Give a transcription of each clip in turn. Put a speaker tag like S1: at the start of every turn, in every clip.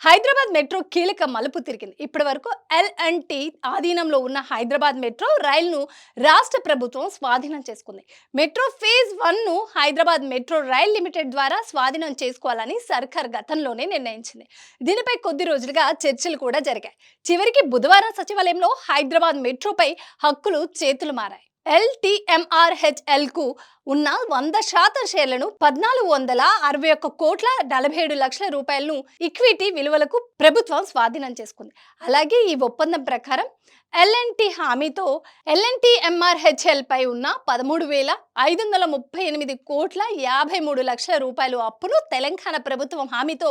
S1: Hyderabad metro కీలక మలుపు తిరిగింది. ఇప్పటి వరకు ఎల్&టీ ఆధీనంలో ఉన్న హైదరాబాద్ మెట్రో రైలును రాష్ట్ర ప్రభుత్వం స్వాధీనం చేసుకుంది. మెట్రో ఫేజ్ 1ను హైదరాబాద్ మెట్రో రైల్ లిమిటెడ్ ద్వారా స్వాధీనం చేసుకోవాలని సర్కార్ గతంలోనే నిర్ణయించింది. దీనిపై కొద్ది రోజులుగా చర్చలు కూడా జరిగాయి. చివరికి బుధవారం సచివాలయంలో హైదరాబాద్ మెట్రోపై హక్కులు చేతులు మారాయి. ఎల్టీఎంఆర్హెచ్ఎల్కు ఉన్న 100% షేర్లను 1461,47 రూపాయలను ఈక్విటీ విలువలకు ప్రభుత్వం స్వాధీనం చేసుకుంది. అలాగే ఈ ఒప్పందం ప్రకారం ఎల్&టీ హామీతో ఎల్ఎన్టీఎంఆర్హెచ్ఎల్ పై ఉన్న 13,538,53 రూపాయలు అప్పును తెలంగాణ ప్రభుత్వం హామీతో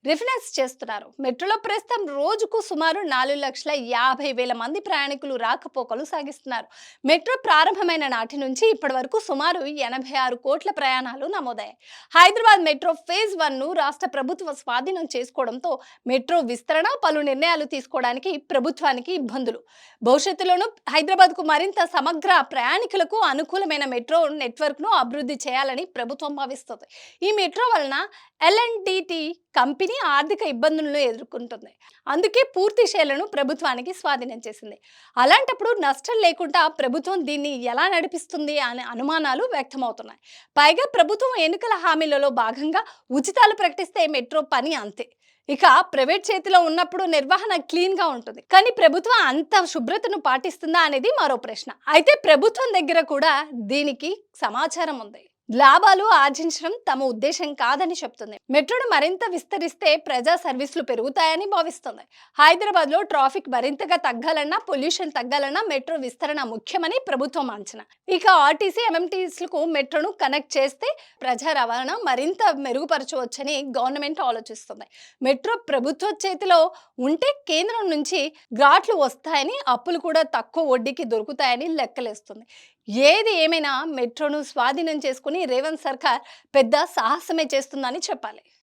S1: రిఫైనాన్స్ చేస్తున్నారు. మెట్రోలో ప్రస్తుతం రోజుకు సుమారు 4,50,000 మంది ప్రయాణికులు రాకపోకలు సాగిస్తున్నారు. మెట్రో ప్రారంభమైన నాటి నుంచి ఇప్పటి వరకు సుమారు 86 కోట్ల ప్రయాణాలు నమోదయ్యాయి. హైదరాబాద్ మెట్రో ఫేజ్ 1ను రాష్ట్ర ప్రభుత్వం స్వాధీనం చేసుకోవడంతో మెట్రో విస్తరణ, పలు నిర్ణయాలు తీసుకోవడానికి ప్రభుత్వానికి ఇబ్బందులు. భవిష్యత్తులోనూ హైదరాబాద్కు మరింత సమగ్ర, ప్రయాణికులకు అనుకూలమైన మెట్రో నెట్వర్క్ను అభివృద్ధి చేయాలని ప్రభుత్వం భావిస్తుంది. ఈ మెట్రో వలన ఎల్&టీ కంపెనీ ఆర్థిక ఇబ్బందులను ఎదుర్కొంటుంది. అందుకే పూర్తి షేర్లను ప్రభుత్వానికి స్వాధీనం చేసింది. అలాంటప్పుడు నష్టం లేకుండా ప్రభుత్వం దీన్ని ఎలా నడిపిస్తుంది అనే అనుమానాలు వ్యక్తమవుతున్నాయి. పైగా ప్రభుత్వం ఎన్నికల హామీలలో భాగంగా ఉచితాలు ప్రకటిస్తే మెట్రో పని అంతే. ఇక ప్రైవేట్ చేతిలో ఉన్నప్పుడు నిర్వహణ క్లీన్ గా ఉంటుంది. కానీ ప్రభుత్వం అంత శుభ్రతను పాటిస్తుందా అనేది మరో ప్రశ్న. అయితే ప్రభుత్వం దగ్గర కూడా దీనికి సమాచారం ఉంది. లాభాలు ఆర్జించడం తమ ఉద్దేశం కాదని చెప్తుంది. మెట్రోను మరింత విస్తరిస్తే ప్రజా సర్వీసులు పెరుగుతాయని భావిస్తుంది. హైదరాబాద్ లో ట్రాఫిక్ మరింతగా తగ్గాలన్నా, పొల్యూషన్ తగ్గాలన్నా మెట్రో విస్తరణ ముఖ్యమని ప్రభుత్వం అంచనా. ఇక ఆర్టీసీ, ఎంఎంటీఎస్లకు మెట్రోను కనెక్ట్ చేస్తే ప్రజా రవాణా మరింత మెరుగుపరచవచ్చని గవర్నమెంట్ ఆలోచిస్తుంది. మెట్రో ప్రభుత్వ చేతిలో ఉంటే కేంద్రం నుంచి గ్రాట్లు వస్తాయని, అప్పులు కూడా తక్కువ వడ్డీకి దొరుకుతాయని లెక్కలేస్తుంది. ఏది ఏమైనా మెట్రోను స్వాధీనం చేసుకుని రేవంత్ సర్కార్ పెద్ద సాహసమే చేస్తుందని చెప్పాలి.